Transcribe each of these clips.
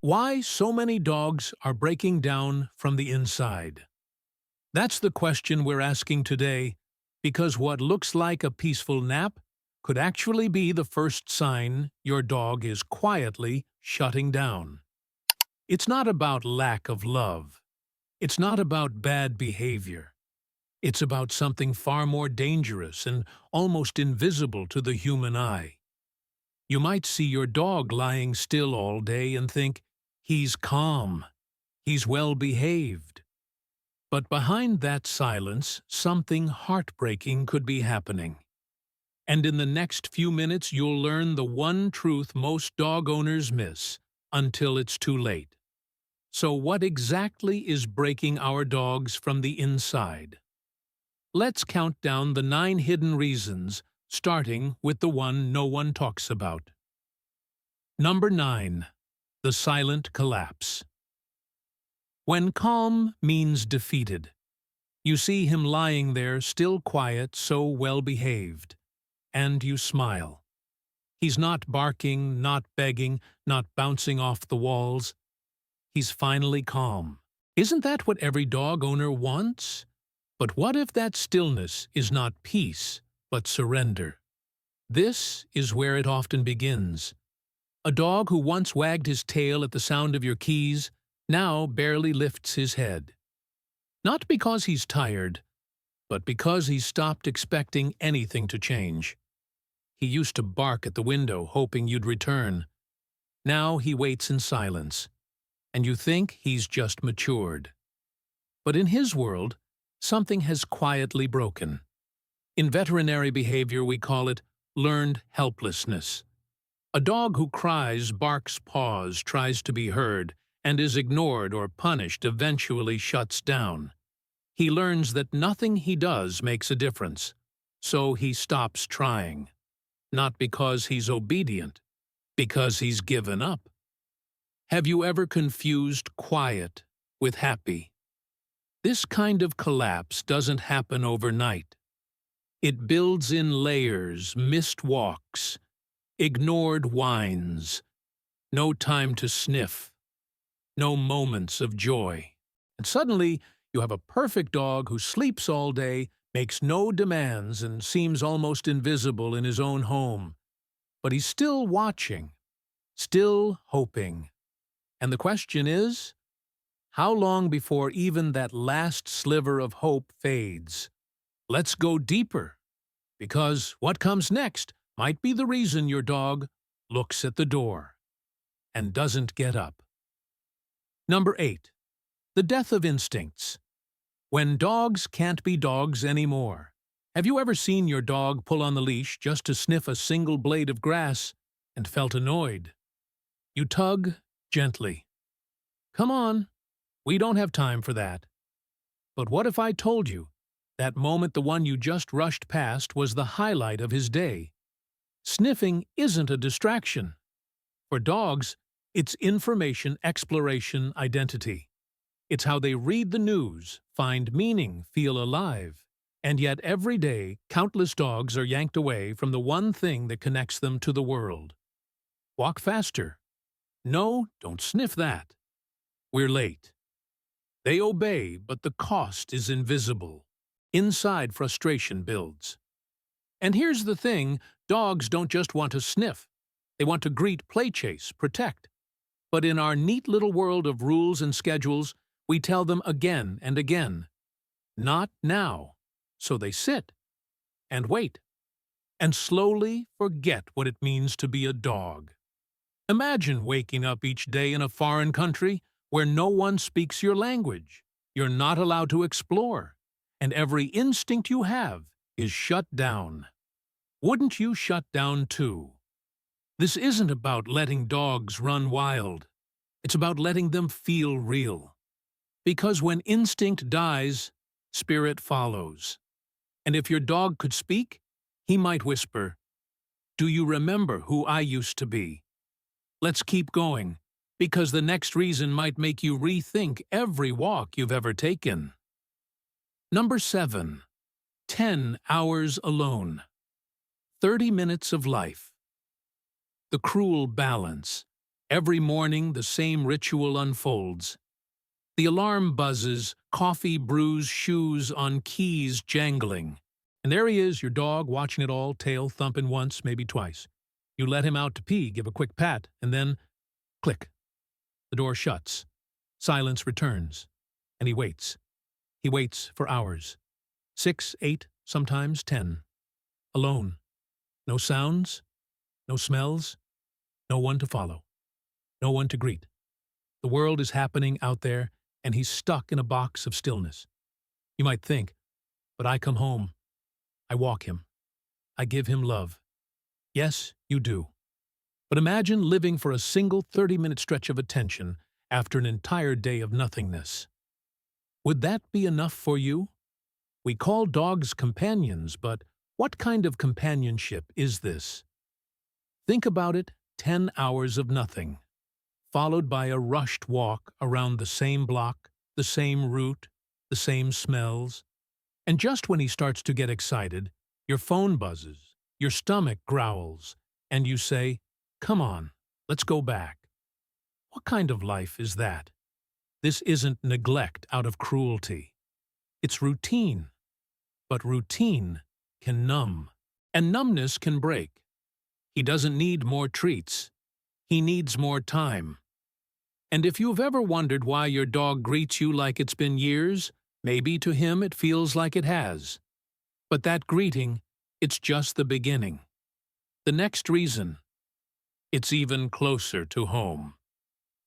Why so many dogs are breaking down from the inside? That's the question we're asking today, because what looks like a peaceful nap could actually be the first sign your dog is quietly shutting down. It's not about lack of love. It's not about bad behavior. It's about something far more dangerous and almost invisible to the human eye. You might see your dog lying still all day and think, he's calm, he's well behaved. But behind that silence, something heartbreaking could be happening. And in the next few minutes, you'll learn the one truth most dog owners miss until it's too late. So what exactly is breaking our dogs from the inside? Let's count down the 9 hidden reasons, starting with the one no one talks about. Number 9. The silent collapse. When calm means defeated, you see him lying there still quiet, so well behaved, and you smile. He's not barking, not begging, not bouncing off the walls. He's finally calm. Isn't that what every dog owner wants? But what if that stillness is not peace, but surrender? This is where it often begins. A dog who once wagged his tail at the sound of your keys now barely lifts his head. Not because he's tired, but because he's stopped expecting anything to change. He used to bark at the window, hoping you'd return. Now he waits in silence, and you think he's just matured. But in his world, something has quietly broken. In veterinary behavior, we call it learned helplessness. A dog who cries, barks, paws, tries to be heard, and is ignored or punished eventually shuts down. He learns that nothing he does makes a difference, so he stops trying. Not because he's obedient, because he's given up. Have you ever confused quiet with happy? This kind of collapse doesn't happen overnight. It builds in layers, missed walks, ignored whines, no time to sniff, no moments of joy. And suddenly, you have a perfect dog who sleeps all day, makes no demands, and seems almost invisible in his own home. But he's still watching, still hoping. And the question is, how long before even that last sliver of hope fades? Let's go deeper, because what comes next might be the reason your dog looks at the door and doesn't get up. Number 8. The death of instincts. When dogs can't be dogs anymore. Have you ever seen your dog pull on the leash just to sniff a single blade of grass and felt annoyed? You tug gently. Come on, we don't have time for that. But what if I told you that moment the one you just rushed past was the highlight of his day? Sniffing isn't a distraction. For dogs, it's information, exploration, identity. It's how they read the news, find meaning, feel alive. And yet every day, countless dogs are yanked away from the one thing that connects them to the world. Walk faster. No, don't sniff that. We're late. They obey, but the cost is invisible. Inside, frustration builds. And here's the thing, dogs don't just want to sniff. They want to greet, play chase, protect. But in our neat little world of rules and schedules, we tell them again and again, not now. So they sit and wait and slowly forget what it means to be a dog. Imagine waking up each day in a foreign country where no one speaks your language. You're not allowed to explore, and every instinct you have is shut down. Wouldn't you shut down too? This isn't about letting dogs run wild. It's about letting them feel real. Because when instinct dies, spirit follows. And if your dog could speak, he might whisper, "Do you remember who I used to be?" Let's keep going, because the next reason might make you rethink every walk you've ever taken. Number 7. 10 hours alone. 30 minutes of life. The cruel balance. Every morning, the same ritual unfolds. The alarm buzzes, coffee brews, shoes on keys jangling. And there he is, your dog, watching it all, tail thumping once, maybe twice. You let him out to pee, give a quick pat, and then, click. The door shuts. Silence returns. And he waits. He waits for hours. 6, 8, sometimes 10. Alone. No sounds, no smells, no one to follow, no one to greet. The world is happening out there, and he's stuck in a box of stillness. You might think, but I come home. I walk him. I give him love. Yes, you do. But imagine living for a single 30-minute stretch of attention after an entire day of nothingness. Would that be enough for you? We call dogs companions, but what kind of companionship is this? Think about it, 10 hours of nothing, followed by a rushed walk around the same block, the same route, the same smells. And just when he starts to get excited, your phone buzzes, your stomach growls, and you say, "Come on, let's go back." What kind of life is that? This isn't neglect out of cruelty. It's routine. But routine can numb, and numbness can break. He doesn't need more treats. He needs more time. And if you've ever wondered why your dog greets you like it's been years, maybe to him it feels like it has. But that greeting, it's just the beginning. The next reason, it's even closer to home.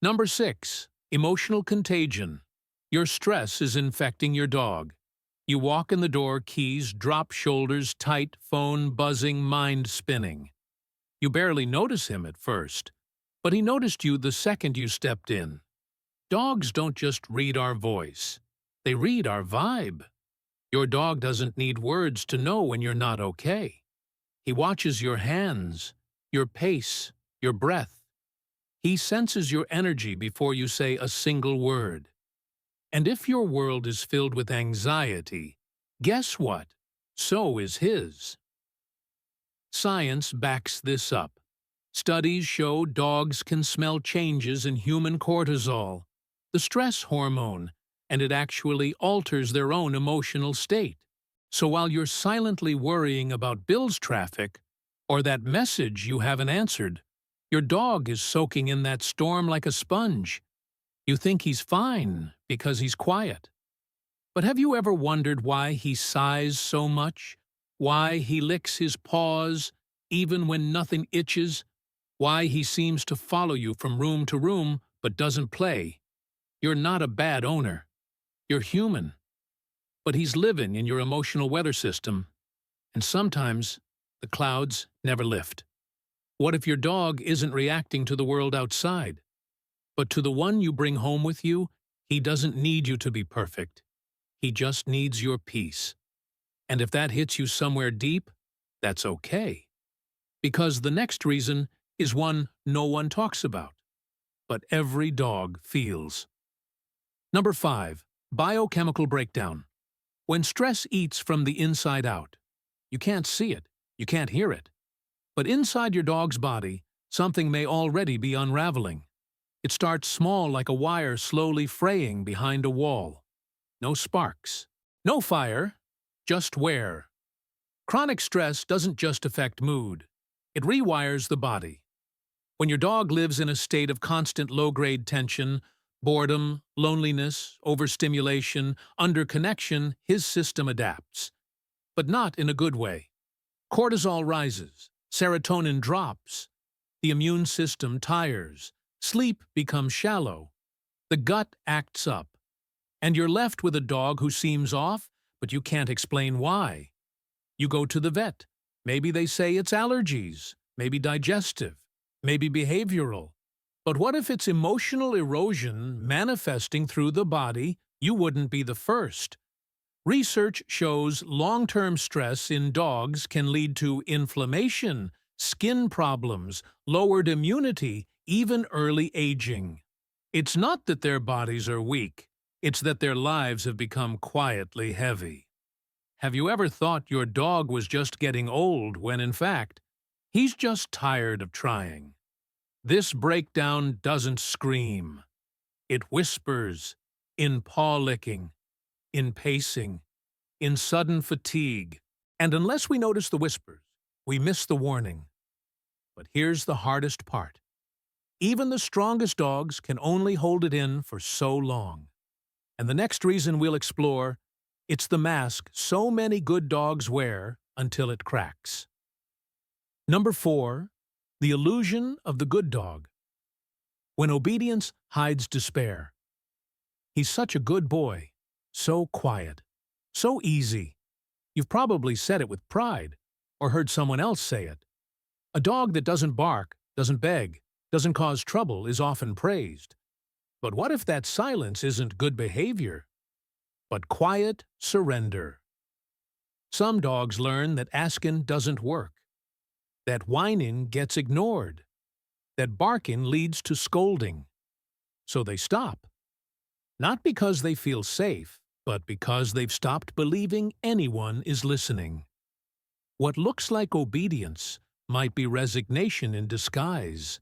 Number 6, emotional contagion. Your stress is infecting your dog. You walk in the door, keys drop, shoulders tight, phone buzzing, mind spinning. You barely notice him at first, but he noticed you the second you stepped in. Dogs don't just read our voice. They read our vibe. Your dog doesn't need words to know when you're not okay. He watches your hands, your pace, your breath. He senses your energy before you say a single word. And if your world is filled with anxiety, guess what? So is his. Science backs this up. Studies show dogs can smell changes in human cortisol, the stress hormone, and it actually alters their own emotional state. So while you're silently worrying about bills traffic or that message you haven't answered, your dog is soaking in that storm like a sponge. You think he's fine because he's quiet. But have you ever wondered why he sighs so much? Why he licks his paws even when nothing itches? Why he seems to follow you from room to room but doesn't play? You're not a bad owner. You're human. But he's living in your emotional weather system. And sometimes the clouds never lift. What if your dog isn't reacting to the world outside? But to the one you bring home with you, he doesn't need you to be perfect. He just needs your peace. And if that hits you somewhere deep, that's okay. Because the next reason is one no one talks about, but every dog feels. Number 5, biochemical breakdown. When stress eats from the inside out, you can't see it, you can't hear it. But inside your dog's body, something may already be unraveling. It starts small like a wire slowly fraying behind a wall. No sparks, no fire, just wear. Chronic stress doesn't just affect mood. It rewires the body. When your dog lives in a state of constant low-grade tension, boredom, loneliness, overstimulation, underconnection, his system adapts. But not in a good way. Cortisol rises, serotonin drops, the immune system tires, sleep becomes shallow, the gut acts up, and you're left with a dog who seems off, but you can't explain why. You go to the vet. Maybe they say it's allergies, maybe digestive, maybe behavioral. But what if it's emotional erosion manifesting through the body? You wouldn't be the first. Research shows long-term stress in dogs can lead to inflammation, skin problems, lowered immunity, even early aging. It's not that their bodies are weak, it's that their lives have become quietly heavy. Have you ever thought your dog was just getting old when, in fact, he's just tired of trying? This breakdown doesn't scream. It whispers in paw licking, in pacing, in sudden fatigue. And unless we notice the whispers, we miss the warning. But here's the hardest part. Even the strongest dogs can only hold it in for so long. And the next reason we'll explore, it's the mask so many good dogs wear until it cracks. Number 4, the illusion of the good dog. When obedience hides despair. He's such a good boy, so quiet, so easy. You've probably said it with pride, or heard someone else say it. A dog that doesn't bark, doesn't beg, doesn't cause trouble is often praised. But what if that silence isn't good behavior, but quiet surrender? Some dogs learn that asking doesn't work, that whining gets ignored, that barking leads to scolding. So they stop. Not because they feel safe, but because they've stopped believing anyone is listening. What looks like obedience might be resignation in disguise.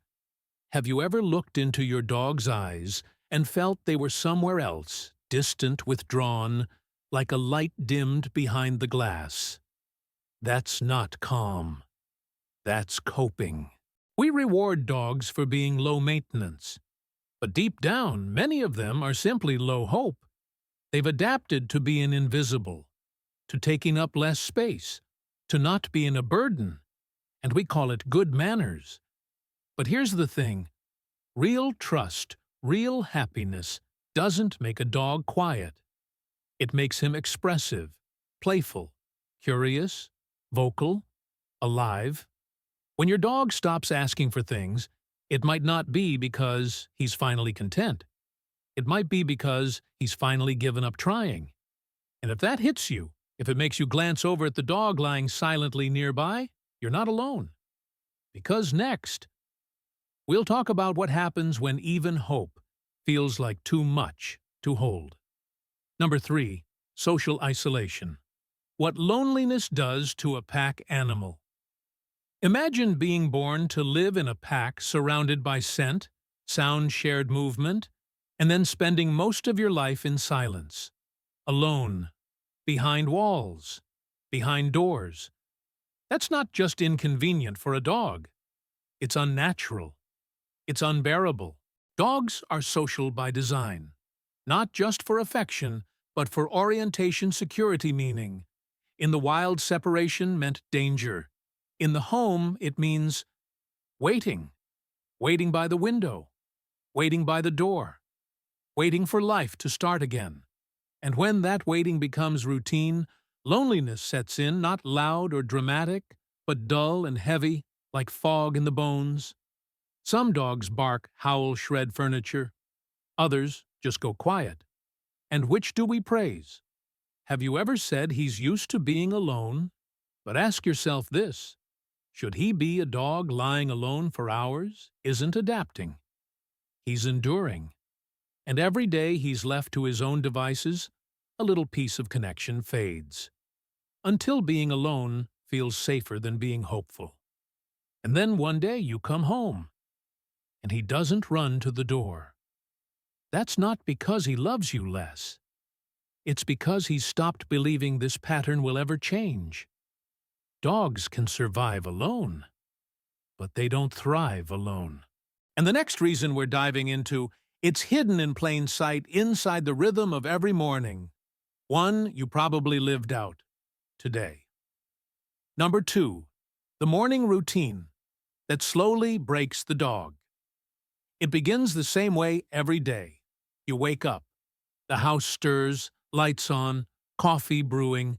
Have you ever looked into your dog's eyes and felt they were somewhere else, distant, withdrawn, like a light dimmed behind the glass? That's not calm. That's coping. We reward dogs for being low maintenance. But deep down, many of them are simply low hope. They've adapted to being invisible, to taking up less space, to not being a burden. And we call it good manners. But here's the thing. Real trust, real happiness doesn't make a dog quiet. It makes him expressive, playful, curious, vocal, alive. When your dog stops asking for things, it might not be because he's finally content. It might be because he's finally given up trying. And if that hits you, if it makes you glance over at the dog lying silently nearby, you're not alone. Because next, we'll talk about what happens when even hope feels like too much to hold. Number 3, social isolation. What loneliness does to a pack animal. Imagine being born to live in a pack surrounded by scent, sound shared movement, and then spending most of your life in silence, alone, behind walls, behind doors. That's not just inconvenient for a dog. It's unnatural. It's unbearable. Dogs are social by design, not just for affection, but for orientation security meaning. In the wild, separation meant danger. In the home, it means waiting. Waiting by the window. Waiting by the door. Waiting for life to start again. And when that waiting becomes routine, loneliness sets in, not loud or dramatic, but dull and heavy, like fog in the bones. Some dogs bark, howl, shred furniture. Others just go quiet. And which do we praise? Have you ever said he's used to being alone? But ask yourself this. Should he be a dog lying alone for hours? Isn't adapting. He's enduring. And every day he's left to his own devices, a little piece of connection fades. Until being alone feels safer than being hopeful. And then one day you come home, and he doesn't run to the door. That's not because he loves you less. It's because he's stopped believing this pattern will ever change. Dogs can survive alone, but they don't thrive alone. And the next reason we're diving into, it's hidden in plain sight inside the rhythm of every morning. One you probably lived out today. Number 2, the morning routine that slowly breaks the dog. It begins the same way every day. You wake up. The house stirs, lights on, coffee brewing.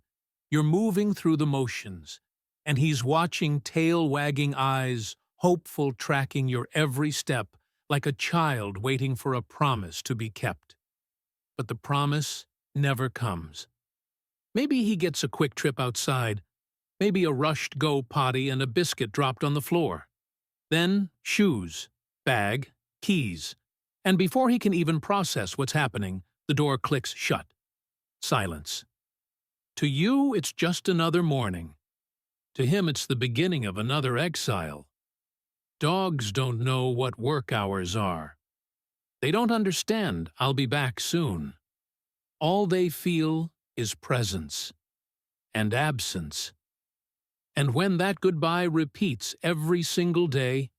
You're moving through the motions. And he's watching tail-wagging eyes, hopeful, tracking your every step, like a child waiting for a promise to be kept. But the promise never comes. Maybe he gets a quick trip outside, maybe a rushed go potty and a biscuit dropped on the floor. Then shoes, bag, keys. And before he can even process what's happening, the door clicks shut. Silence. To you, it's just another morning. To him, it's the beginning of another exile. Dogs don't know what work hours are. They don't understand "I'll be back soon." All they feel is presence and absence. And when that goodbye repeats every single day,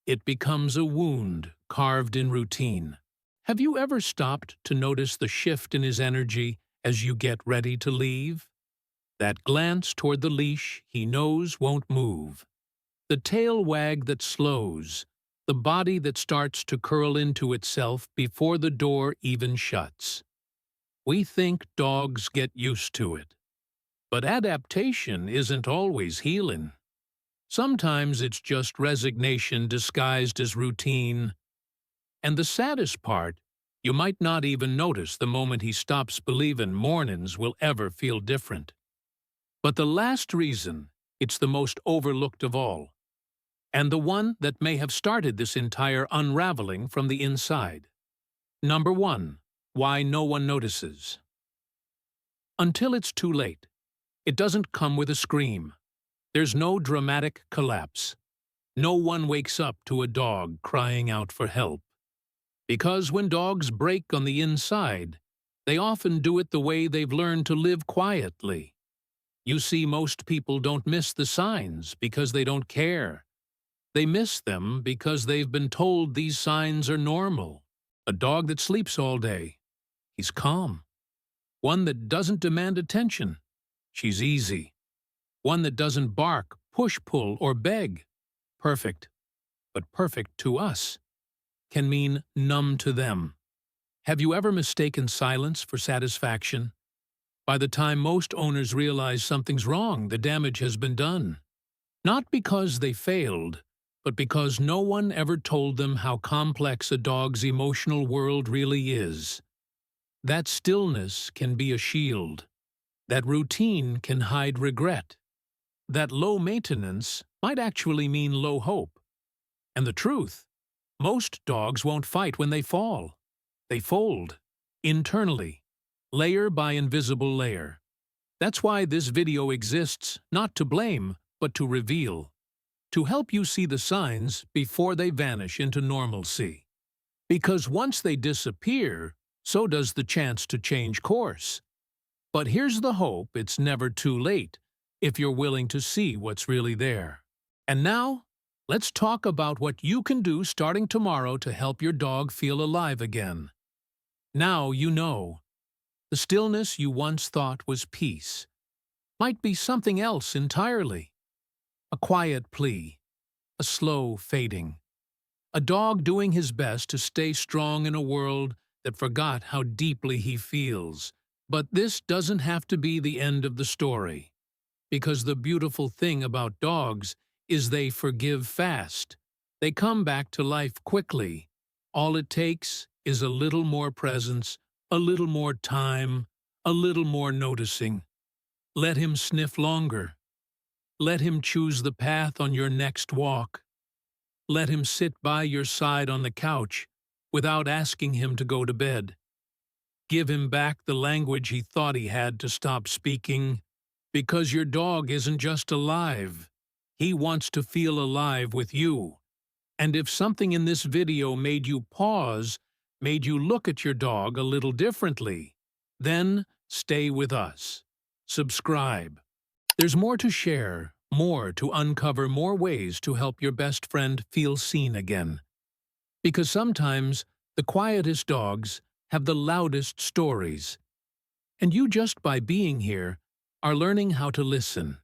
it becomes a wound carved in routine. Have you ever stopped to notice the shift in his energy as you get ready to leave? That glance toward the leash he knows won't move. The tail wag that slows. The body that starts to curl into itself before the door even shuts. We think dogs get used to it. But adaptation isn't always healing. Sometimes it's just resignation disguised as routine. And the saddest part, you might not even notice the moment he stops believing mornings will ever feel different. But the last reason, it's the most overlooked of all, and the one that may have started this entire unraveling from the inside. Number 1. Why no one notices. Until it's too late. It doesn't come with a scream. There's no dramatic collapse. No one wakes up to a dog crying out for help. Because when dogs break on the inside, they often do it the way they've learned to live quietly. You see, most people don't miss the signs because they don't care. They miss them because they've been told these signs are normal. A dog that sleeps all day, he's calm. One that doesn't demand attention, she's easy. One that doesn't bark, push, pull, or beg, perfect. But perfect to us can mean numb to them. Have you ever mistaken silence for satisfaction? By the time most owners realize something's wrong, the damage has been done. Not because they failed, but because no one ever told them how complex a dog's emotional world really is. That stillness can be a shield. That routine can hide regret. That low maintenance might actually mean low hope. And the truth, most dogs won't fight when they fall. They fold, internally, layer by invisible layer. That's why this video exists, not to blame, but to reveal. To help you see the signs before they vanish into normalcy. Because once they disappear, so does the chance to change course. But here's the hope: it's never too late, if you're willing to see what's really there. And now, let's talk about what you can do starting tomorrow to help your dog feel alive again. Now you know. The stillness you once thought was peace might be something else entirely. A quiet plea, a slow fading. A dog doing his best to stay strong in a world that forgot how deeply he feels. But this doesn't have to be the end of the story. Because the beautiful thing about dogs is they forgive fast. They come back to life quickly. All it takes is a little more presence, a little more time, a little more noticing. Let him sniff longer. Let him choose the path on your next walk. Let him sit by your side on the couch without asking him to go to bed. Give him back the language he thought he had to stop speaking. Because your dog isn't just alive. He wants to feel alive with you. And if something in this video made you pause, made you look at your dog a little differently, then stay with us. Subscribe. There's more to share, more to uncover, more ways to help your best friend feel seen again. Because sometimes the quietest dogs have the loudest stories. And you, just by being here, are learning how to listen.